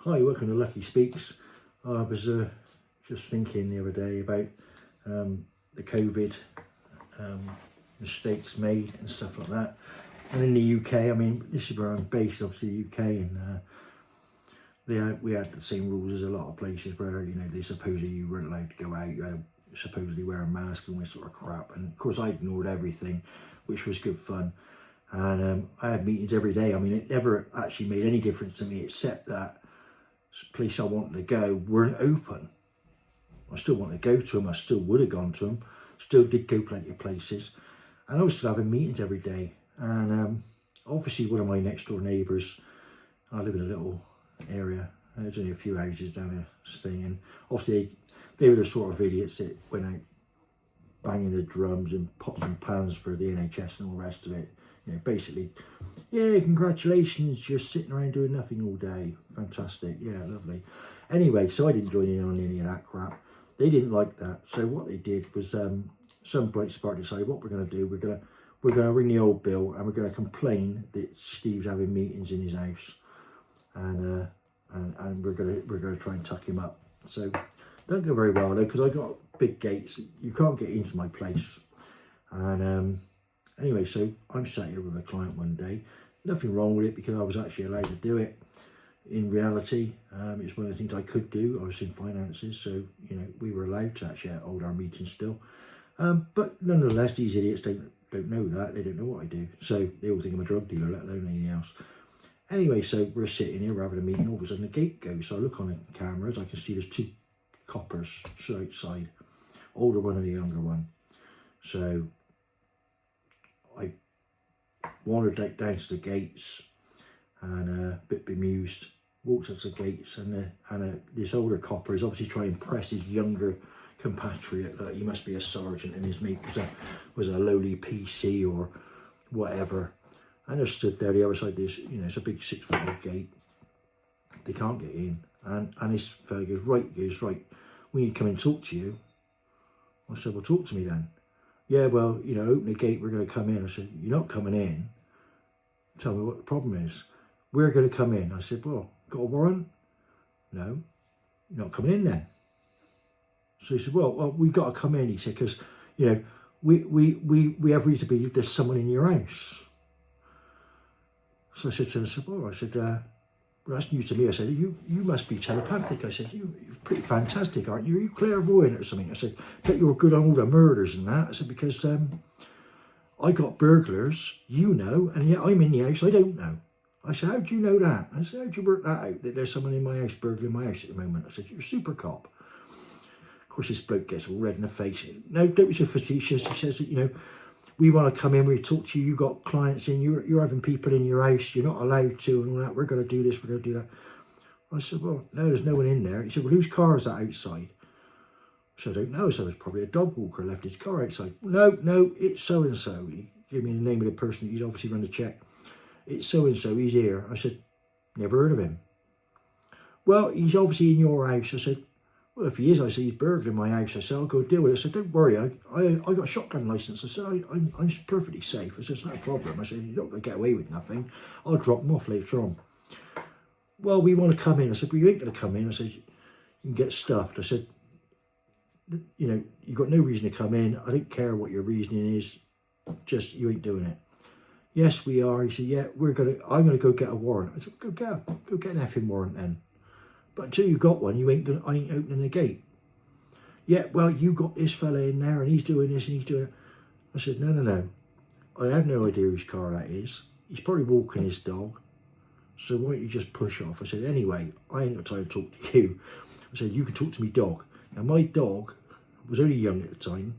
Hi, welcome to Lucky Speaks. I was just thinking the other day about the COVID mistakes made and stuff like that. And in the UK, I mean, this is where I'm based, obviously the UK, and we had the same rules as a lot of places where, you know, they supposedly you weren't allowed to go out, you had to supposedly wear a mask and all this sort of crap. And of course I ignored everything, which was good fun. And I had meetings every day. I mean, it never actually made any difference to me except that place I wanted to go weren't open. I still wanted to go to them. I still would have gone to them. Still did go plenty of places. And I was still having meetings every day. And obviously one of my next door neighbours, I live in a little area. There's only a few houses down this thing. And obviously they were the sort of idiots that went out banging the drums and pots and pans for the NHS and all the rest of it. You know, basically, yeah, congratulations, you're sitting around doing nothing all day. Fantastic, yeah, lovely. Anyway, so I didn't join in on any of that crap. They didn't like that. So what they did was some bright spark decided what we're going to do. We're going to ring the old bill and we're going to complain that Steve's having meetings in his house, and we're going to try and tuck him up. So don't go very well though, because I got big gates. You can't get into my place. And anyway, so I'm sat here with a client one day. Nothing wrong with it because I was actually allowed to do it. In reality, it's one of the things I could do. I was in finances, so you know we were allowed to actually hold our meetings still. But nonetheless, these idiots don't know that. They don't know what I do, so they all think I'm a drug dealer, let alone anything else. Anyway, so we're sitting here, we're having a meeting. All of a sudden, the gate goes. So I look on the cameras. I can see there's two coppers outside, older one and a younger one. So I wandered down to the gates and a bit bemused, walked up to the gates, and this older copper is obviously trying to impress his younger compatriot that he must be a sergeant and his mate was a lowly PC or whatever. And I stood there the other side of this, you know, it's a big 6-foot gate. They can't get in. And this fella goes, right, we need to come and talk to you. I said, well, talk to me then. Yeah, well, you know, open the gate, we're going to come in. I said, you're not coming in. Tell me what the problem is. We're going to come in. I said, well, got a warrant? No, you're not coming in then. So he said, well, we got to come in. He said, because, you know, we have reason to believe there's someone in your house. So I said to him, well, that's new to me. I said, you must be telepathic. I said, you're pretty fantastic, aren't you? Are you clairvoyant or something? I said, bet you're good on all the murders and that. I said, because I got burglars, you know, and yet I'm in the house, I don't know. I said, how do you know that? I said, how do you work that out, that there's someone in my house, burgling my house at the moment? I said, you're a super cop. Of course, this bloke gets all red in the face. No, don't be so facetious. He says that, you know, we want to come in, we talk to you, you got clients in, you're having people in your house, you're not allowed to and all that, we're going to do this, we're going to do that. I said, well, no, there's no one in there. He said, well, whose car is that outside? So I don't know. So it's probably a dog walker left his car outside. No, it's so-and-so. He gave me the name of the person. He's obviously run the check. It's so-and-so, he's here. I said, never heard of him. Well, he's obviously in your house. I said, well, if he is, I said, he's burgling my house. I said, I'll go deal with it. I said, don't worry, I got a shotgun licence. I said, I'm perfectly safe. I said, it's not a problem. I said, you're not going to get away with nothing. I'll drop him off later on. Well, we want to come in. I said, well, you ain't going to come in. I said, you can get stuffed. I said, you know, you've got no reason to come in. I don't care what your reasoning is. Just, you ain't doing it. Yes, we are. He said, yeah, I'm going to go get a warrant. I said, go get an effing warrant then. But until you got one, I ain't opening the gate. Yeah, well, you got this fella in there and he's doing this and he's doing it. I said, no. I have no idea whose car that is. He's probably walking his dog. So why don't you just push off? I said, anyway, I ain't got time to talk to you. I said, you can talk to me dog. Now, my dog was only young at the time,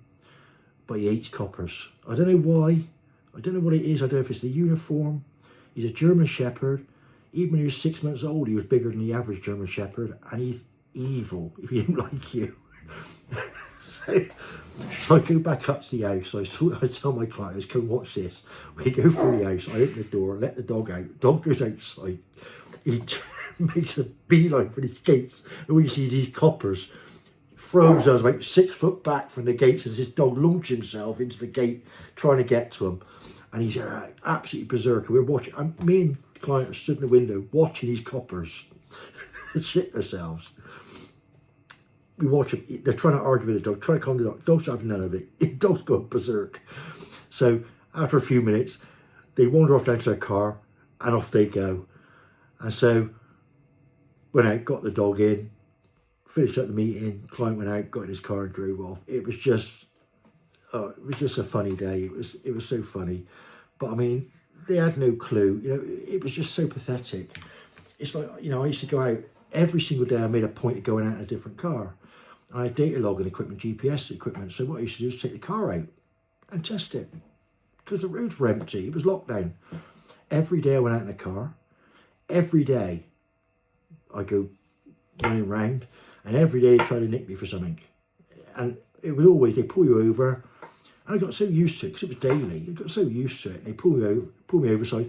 but he hates coppers. I don't know why. I don't know what it is. I don't know if it's the uniform. He's a German Shepherd. Even when he was 6 months old, he was bigger than the average German Shepherd, and he's evil if he didn't like you. so I go back up to the house. I tell my clients, come watch this. We go through the house. I open the door, let the dog out. Dog goes outside. He makes a beeline for these gates, and we see these coppers. Throws us about 6 foot back from the gates as this dog launches himself into the gate, trying to get to him. And he's absolutely berserker. We're watching. Me and client stood in the window watching these coppers. shit themselves. We watch them, they're trying to argue with the dog, trying to calm the dog. Dogs have none of it. The dog's gone berserk. So after a few minutes, they wander off down to their car and off they go. And so went out, got the dog in, finished up the meeting, client went out, got in his car and drove off. It was just a funny day. It was so funny. But I mean, they had no clue. You know, it was just so pathetic. It's like, you know, I used to go out every single day. I made a point of going out in a different car. I had data logging equipment, GPS equipment. So what I used to do is take the car out and test it because the roads were empty. It was lockdown. Every day I went out in the car. Every day I go running round, and every day they try to nick me for something. And it was always, they pull you over. And I got so used to it because it was daily. I got so used to it. They pull me over. So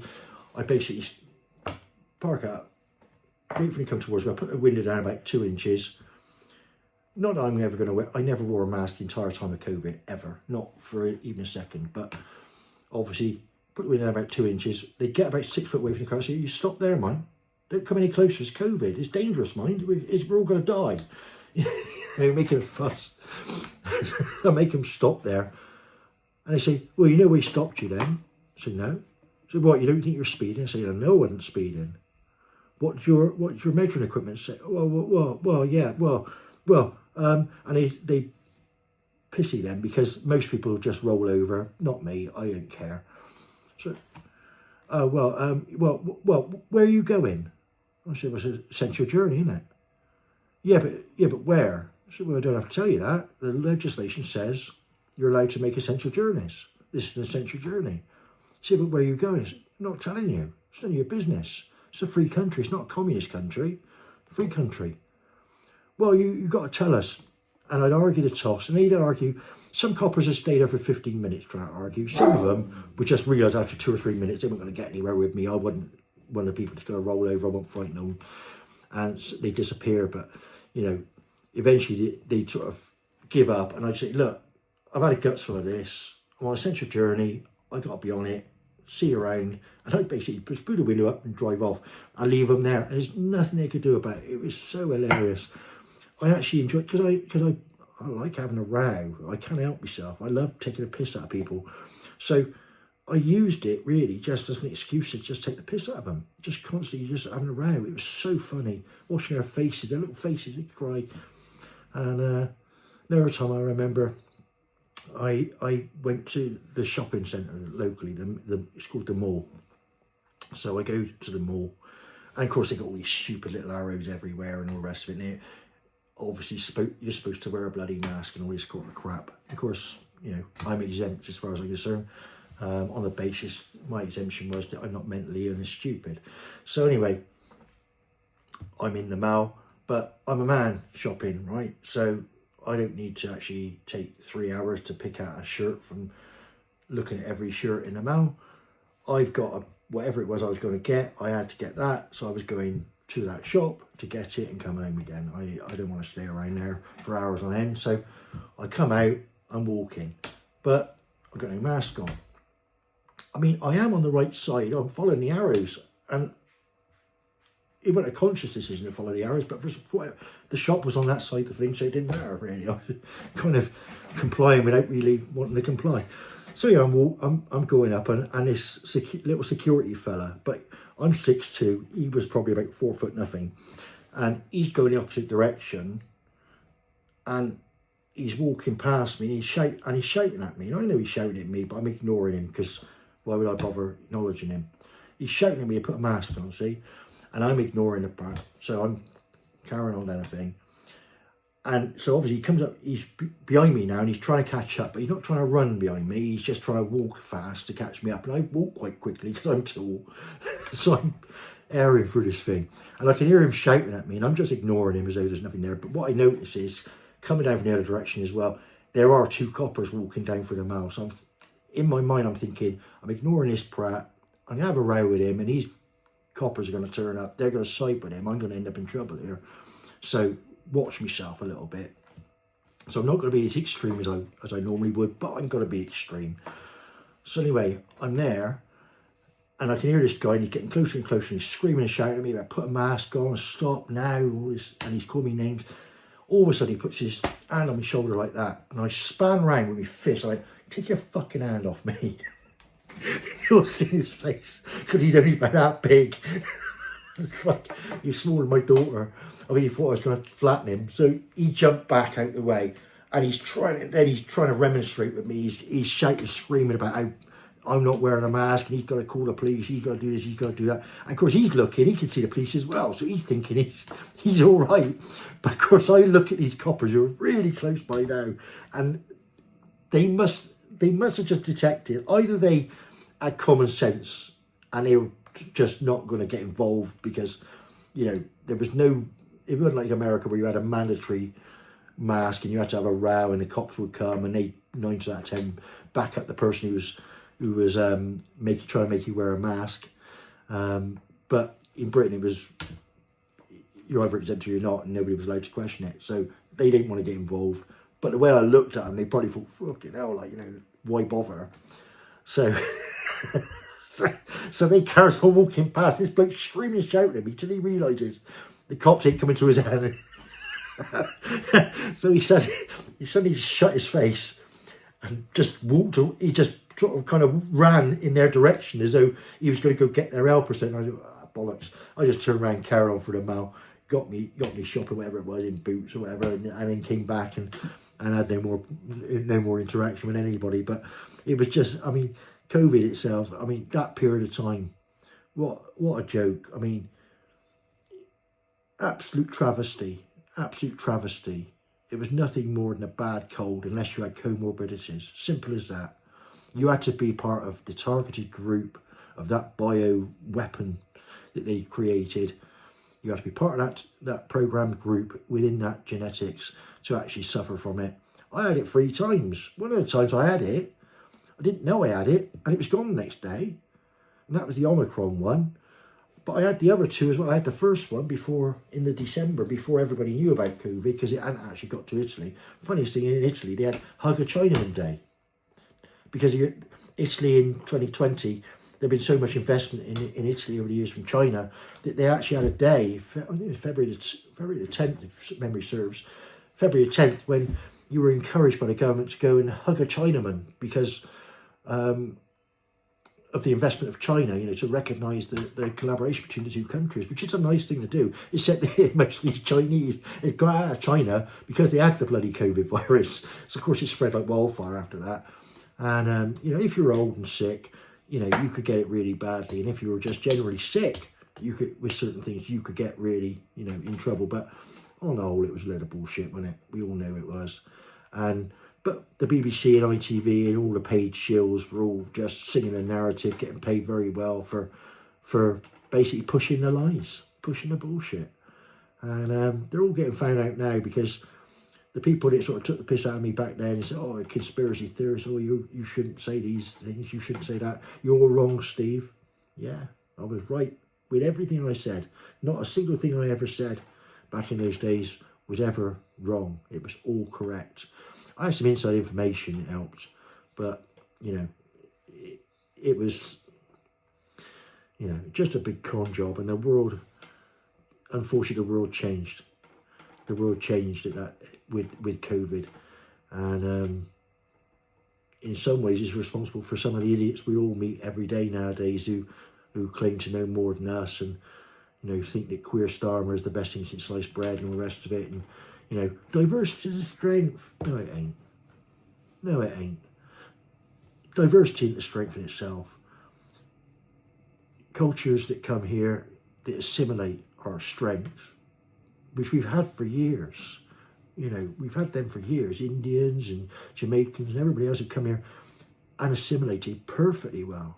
I basically park up, wait for them to come towards me. I put the window down about 2 inches. Not that I'm ever going to wear, I never wore a mask the entire time of COVID, ever. Not for even a second. But obviously, put the window down about 2 inches. They get about 6 foot away from the car. So you stop there, man. Don't come any closer. It's COVID. It's dangerous, mind. We're all going to die. They're making a fuss. I make them stop there. And they say, well, you know we stopped you then? I said, no. I said, what, you don't think you're speeding? I said, no, I wasn't speeding. What's your measuring equipment say? And they pissy them because most people just roll over. Not me, I don't care. So, where are you going? I said, well, it's an essential journey, isn't it? Yeah, but where? I said, well, I don't have to tell you that. The legislation says you're allowed to make essential journeys. This is an essential journey. I said, but where are you going? I said, I'm not telling you. It's none of your business. It's a free country. It's not a communist country. Free country. Well, you've got to tell us. And I'd argue the toss, and they'd argue. Some coppers had stayed there for 15 minutes trying to argue. Some of them would just realise after 2 or 3 minutes they weren't going to get anywhere with me. I wasn't one of the people that's going to roll over. I won't frighten them. And they disappear. But, you know, eventually they sort of give up. And I'd say, look, I've had a guts full of this. I'm on an essential journey. I got to be on it. See you around. And I basically just put the window up and drive off. I leave them there. And there's nothing they could do about it. It was so hilarious. I actually enjoyed it because I like having a row. I can't help myself. I love taking a piss out of people. So I used it really just as an excuse to just take the piss out of them. Just constantly just having a row. It was so funny. Watching their faces, their little faces, they cry. And another time I remember I went to the shopping centre locally. It's called the mall. So I go to the mall. And of course they got all these stupid little arrows everywhere and all the rest of it. And obviously you're supposed to wear a bloody mask and all this sort of crap. Of course, you know, I'm exempt as far as I'm concerned. On the basis, my exemption was that I'm not mentally ill and stupid. So anyway, I'm in the mall, but I'm a man shopping, right? So I don't need to actually take 3 hours to pick out a shirt from looking at every shirt in the mall. I've got whatever it was I was going to get, I had to get that. So I was going to that shop to get it and come home again. I don't want to stay around there for hours on end. So I come out, I'm walking, but I've got no mask on. I mean, I am on the right side. I'm following the arrows, and it wasn't a conscious decision to follow the arrows, but the shop was on that side of the thing, so it didn't matter really. I was kind of complying without really wanting to comply. So yeah, I'm going up, and this little security fella, but I'm 6'2", he was probably about 4 foot nothing, and he's going the opposite direction, and he's walking past me, and he's shouting at me, and I know he's shouting at me, but I'm ignoring him, because why would I bother acknowledging him? He's shouting at me to put a mask on, see, and I'm ignoring the part, so I'm carrying on down the thing. And so obviously he comes up, he's behind me now, and he's trying to catch up, but he's not trying to run behind me, he's just trying to walk fast to catch me up. And I walk quite quickly because I'm tall. So I'm airing through this thing. And I can hear him shouting at me, and I'm just ignoring him as though there's nothing there. But what I notice is, coming down from the other direction as well, there are 2 coppers walking down through the mall. So in my mind, I'm thinking, I'm ignoring this prat, I'm going to have a row with him, and these coppers are going to turn up, they're going to side with him, I'm going to end up in trouble here. So watch myself a little bit. So I'm not going to be as extreme as I normally would, but I'm going to be extreme. So anyway, I'm there, And I can hear this guy, and he's getting closer and closer, and he's screaming and shouting at me about put a mask on, stop now, all this, and he's calling me names. All of a sudden, he puts his hand on my shoulder like that, and I span round with my fist. I went, take your fucking hand off me. You'll see his face, because he's only about that big. It's like, he's smaller than my daughter. I mean, he thought I was going to flatten him. So he jumped back out the way, and he's trying to remonstrate with me. He's shouting, screaming about how I'm not wearing a mask, and he's got to call the police, he's got to do this, he's got to do that. And of course, he's looking, he can see the police as well, so he's thinking he's all right. But of course, I look at these coppers who are really close by now, and they must have just detected, either they had common sense, and they were just not going to get involved because, you know, there was no, it wasn't like America where you had a mandatory mask and you had to have a row and the cops would come and they 9 out of 10 back up the person who was trying to make you wear a mask. But in Britain, it was, you're either exempt or you're not, and nobody was allowed to question it. So they didn't want to get involved. But the way I looked at them, they probably thought, fucking hell, like, you know, why bother? So, so they carried on walking past, this bloke screaming and shouting at me till he realises the cops ain't coming to his hand. So he suddenly shut his face and just walked, he just sort of kind of ran in their direction as though he was going to go get their help or something. I thought, bollocks. I just turned around, carried on for the mile, got me shopping, whatever it was, in Boots or whatever, and then came back and had no more interaction with anybody. But it was just, I mean, COVID itself, I mean, that period of time, what a joke. I mean, absolute travesty. It was nothing more than a bad cold unless you had comorbidities. Simple as that. You had to be part of the targeted group of that bio weapon that they created. You had to be part of that programmed group within that genetics to actually suffer from it. I had it 3 times. One of the times I had it, I didn't know I had it, and it was gone the next day. And that was the Omicron one. But I had the other 2 as well. I had the first one in the December, before everybody knew about COVID, because it hadn't actually got to Italy. Funniest thing, in Italy, they had Hug a Chinaman Day. Because Italy in 2020, there'd been so much investment in Italy over the years from China, that they actually had a day, I think it was February the 10th, if memory serves, February the 10th, when you were encouraged by the government to go and hug a Chinaman because of the investment of China, you know, to recognise the collaboration between the 2 countries, which is a nice thing to do, except that most of these Chinese, it got out of China because they had the bloody COVID virus. So, of course, it spread like wildfire after that. And, you know, if you're old and sick, you know, you could get it really badly. And if you were just generally sick, you could, with certain things, you could get really, you know, in trouble. But on the whole, it was a load of bullshit, wasn't it? We all know it was. But the BBC and ITV and all the paid shills were all just singing a narrative, getting paid very well for basically pushing the lies, pushing the bullshit. And they're all getting found out now because the people that sort of took the piss out of me back then and said, oh, conspiracy theorists, oh, you shouldn't say these things, you shouldn't say that. You're wrong, Steve. Yeah, I was right with everything I said. Not a single thing I ever said back in those days was ever wrong. It was all correct. I had some inside information that helped, but, you know, it was, you know, just a big con job. And the world, unfortunately, the world changed. The world changed at that with COVID. And in some ways, it's responsible for some of the idiots we all meet every day nowadays who claim to know more than us and, you know, think that queer Starmer is the best thing since sliced bread and all the rest of it. And, you know, diversity is a strength. No, it ain't. No, it ain't. Diversity ain't a strength in itself. Cultures that come here that assimilate our strengths, which we've had for years. You know, we've had them for years. Indians and Jamaicans and everybody else have come here and assimilated perfectly well.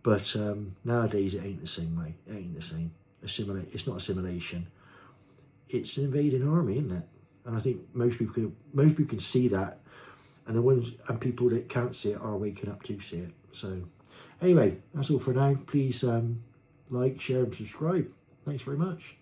But nowadays it ain't the same way. It ain't the same. It's not assimilation. It's an invading army, isn't it? And I think most people can see that, and the ones and people that can't see it are waking up to see it. So anyway, that's all for now. Please like, share and subscribe. Thanks very much.